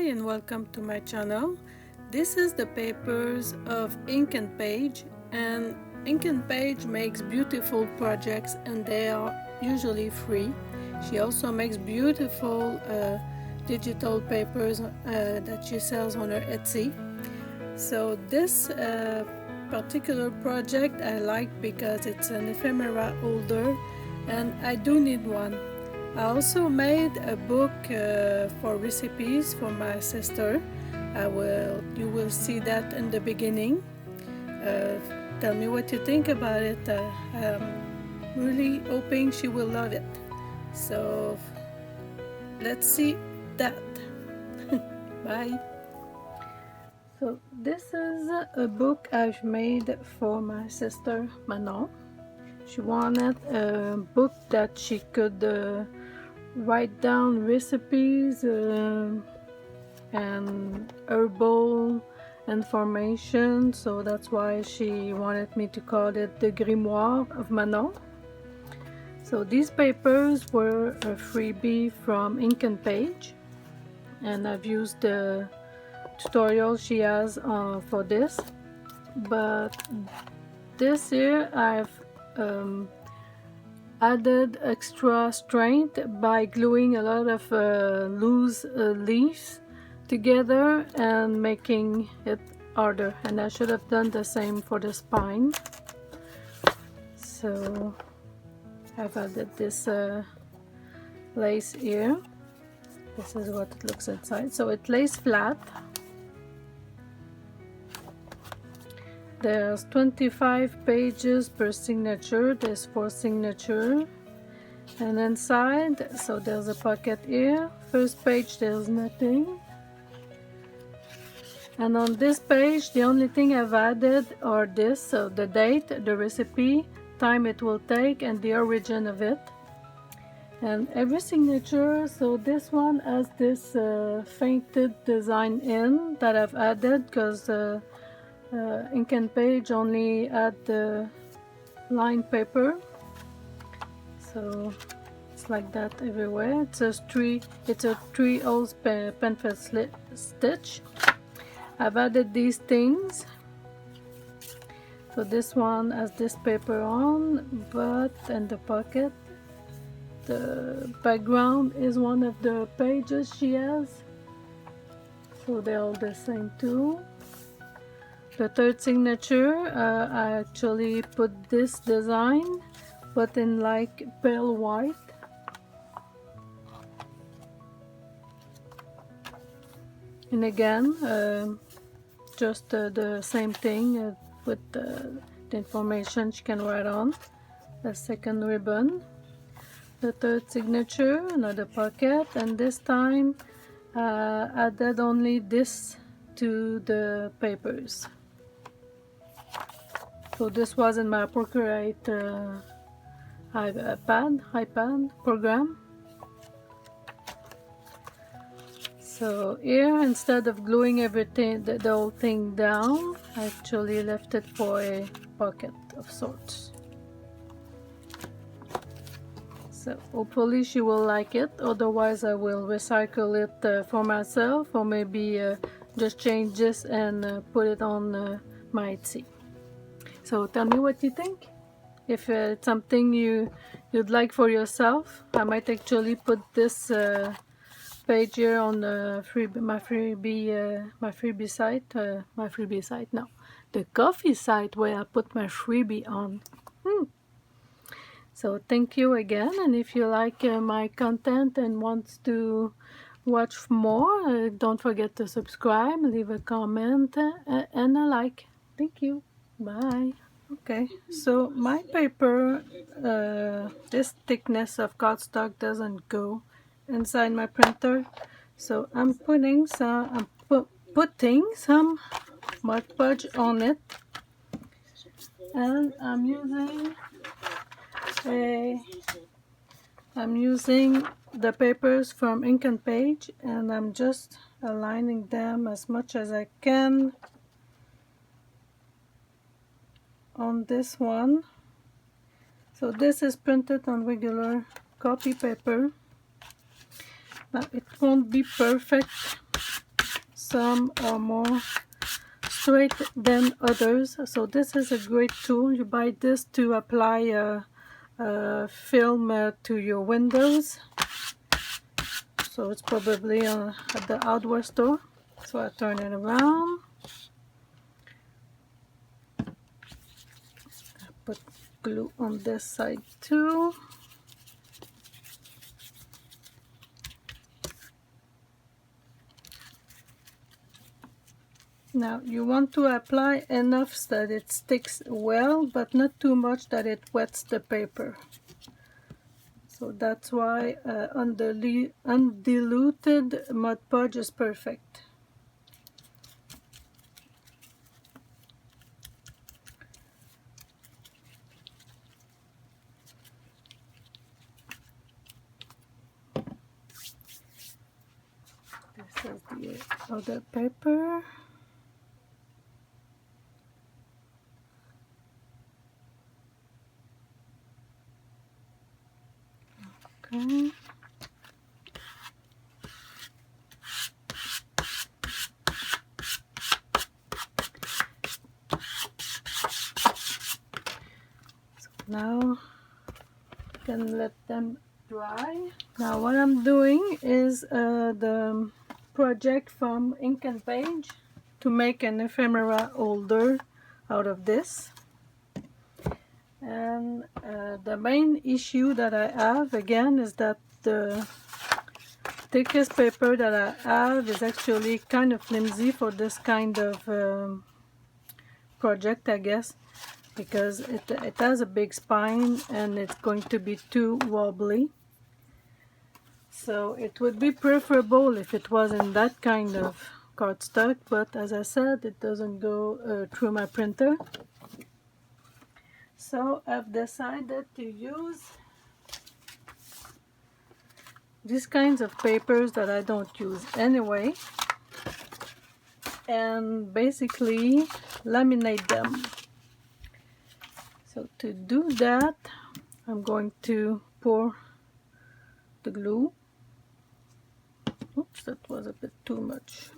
and welcome to my channel. This is the papers of Ink and Page, and Ink and Page makes beautiful projects and they are usually free. She also makes beautiful digital papers that she sells on her Etsy. So this particular project I like because it's an ephemera holder and I do need one. I also made a book for recipes for my sister. You will see that in the beginning. Tell me what you think about it. I'm really hoping she will love it. So let's see that. Bye. So this is a book I've made for my sister Manon. She wanted a book that she could write down recipes and herbal information, so that's why she wanted me to call it the Grimoire of Manon. So these papers were a freebie from Ink and Page, and I've used the tutorial she has for this, but this year I've added extra strength by gluing a lot of loose leaves together and making it harder, and I should have done the same for the spine. So I've added this lace here. This is what it looks inside. So it lays flat. There's 25 pages per signature. There's 4 signatures. And inside, so there's a pocket here. First page, there's nothing. And on this page, the only thing I've added are this, so the date, the recipe, time it will take, and the origin of it. And every signature, so this one has this fainted design in that I've added because Ink and Page only add the lined paper, so it's like that everywhere. It's a 3/8 pencil stitch. I've added these things. So this one has this paper on, but in the pocket the background is one of the pages she has, so they're all the same too. The third signature, I actually put this design but in like pale white. And again, just the same thing with the information she can write on. The second ribbon. The third signature, another pocket, and this time added only this to the papers. So this was in my Procreate iPad program. So here, instead of gluing everything, the whole thing down, I actually left it for a pocket of sorts. So hopefully she will like it, otherwise I will recycle it for myself, or maybe just change this and put it on my Etsy. So tell me what you think. If it's something you'd like for yourself, I might actually put this page here on the my freebie site. No, the coffee site where I put my freebie on. So thank you again, and if you like my content and want to watch more, don't forget to subscribe, leave a comment, and a like. Thank you. Bye. Okay, so my paper, this thickness of cardstock doesn't go inside my printer, so I'm putting some Mod Podge on it, and I'm using the papers from Ink and Page, and I'm just aligning them as much as I can on this one. So this is printed on regular copy paper. Now it won't be perfect some are more straight than others. So this is a great tool. You buy this to apply a film to your windows. So it's probably at the hardware store. So I turn it around. I put glue on this side too. Now you want to apply enough so that it sticks well, but not too much that it wets the paper. So that's why undiluted Mod Podge is perfect. This is the other paper. Okay. So now you can let them dry. Now what I'm doing is the project from Ink and Page to make an ephemera holder out of this. And the main issue that I have again is that the thickest paper that I have is actually kind of flimsy for this kind of project, I guess, because it has a big spine and it's going to be too wobbly. So it would be preferable if it was in that kind of cardstock, but as I said, it doesn't go through my printer. So I've decided to use these kinds of papers that I don't use anyway, and basically laminate them. So to do that, I'm going to pour the glue. Oops, that was a bit too much.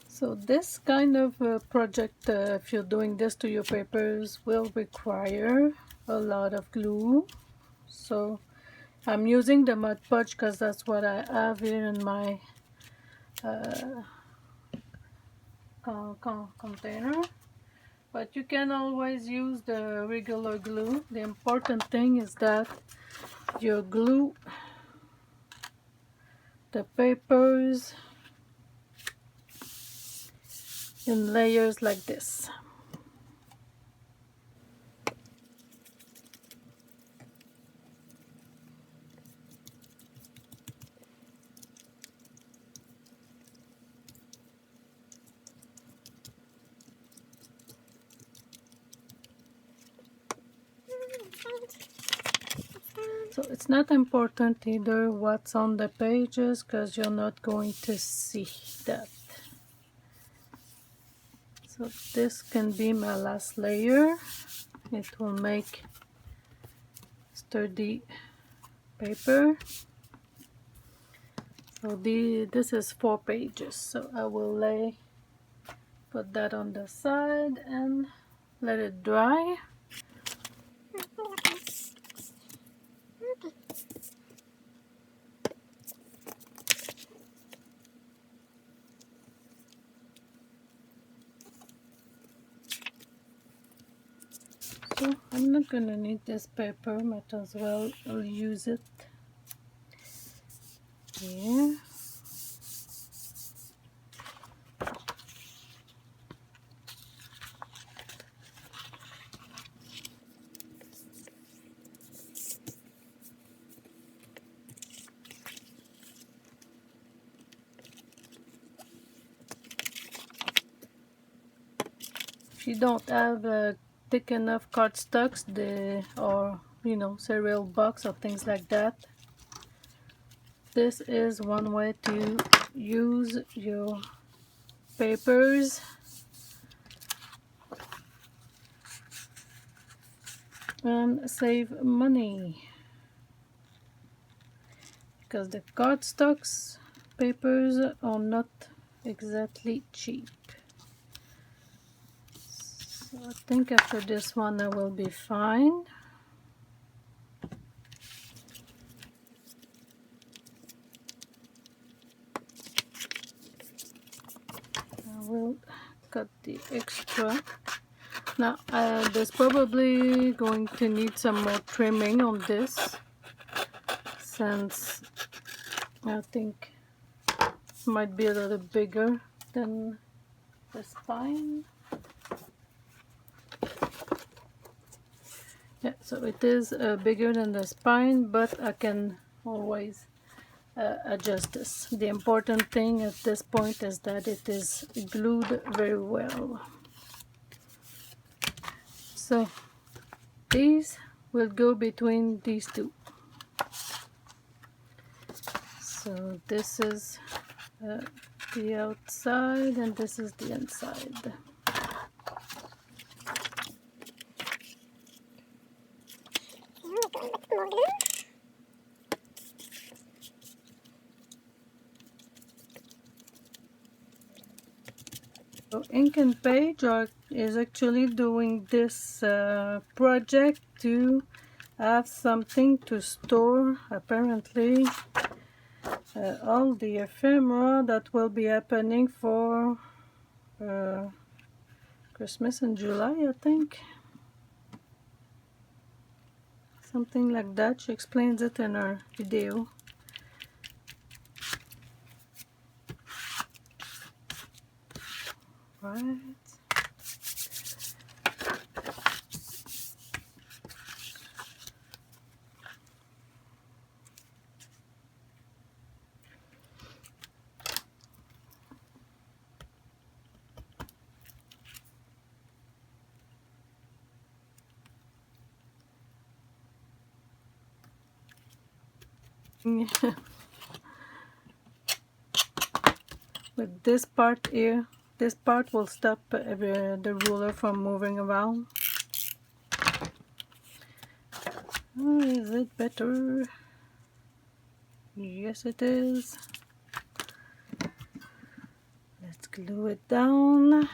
So this kind of project, if you're doing this to your papers, will require a lot of glue. So I'm using the Mod Podge because that's what I have here in my container. But you can always use the regular glue. The important thing is that you glue the papers in layers like this. So it's not important either what's on the pages because you're not going to see that. So this can be my last layer. It will make sturdy paper. So this is 4 pages. So I will put that on the side and let it dry. So I'm not gonna need this paper, might as well use it here. you don't have thick enough cardstocks, or cereal box or things like that, this is one way to use your papers and save money, because the cardstocks papers are not exactly cheap. So I think after this one I will be fine. I will cut the extra. Now there's probably going to need some more trimming on this, since I think it might be a little bigger than the spine. Yeah, so it is bigger than the spine, but I can always adjust this. The important thing at this point is that it is glued very well. So these will go between these two. So this is the outside and this is the inside. So Ink and Page is actually doing this project to have something to store, apparently, all the ephemera that will be happening for Christmas in July, I think. Something like that. She explains it in her video. Right. With this part here, this part will stop the ruler from moving around. Oh, is it better? Yes, it is. Let's glue it down.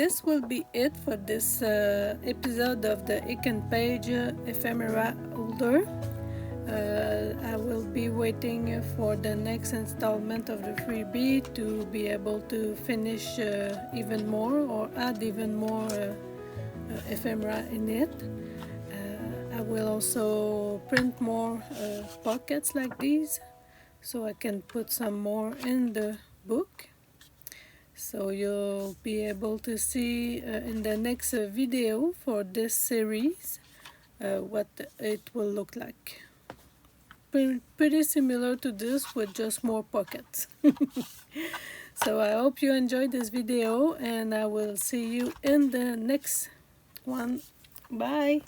this will be it for this episode of the Ink Page ephemera holder. I will be waiting for the next installment of the freebie to be able to finish even more or add even more ephemera in it. I will also print more pockets like these so I can put some more in the book. So you'll be able to see in the next video for this series what it will look like. Pretty similar to this with just more pockets. So I hope you enjoyed this video and I will see you in the next one. Bye.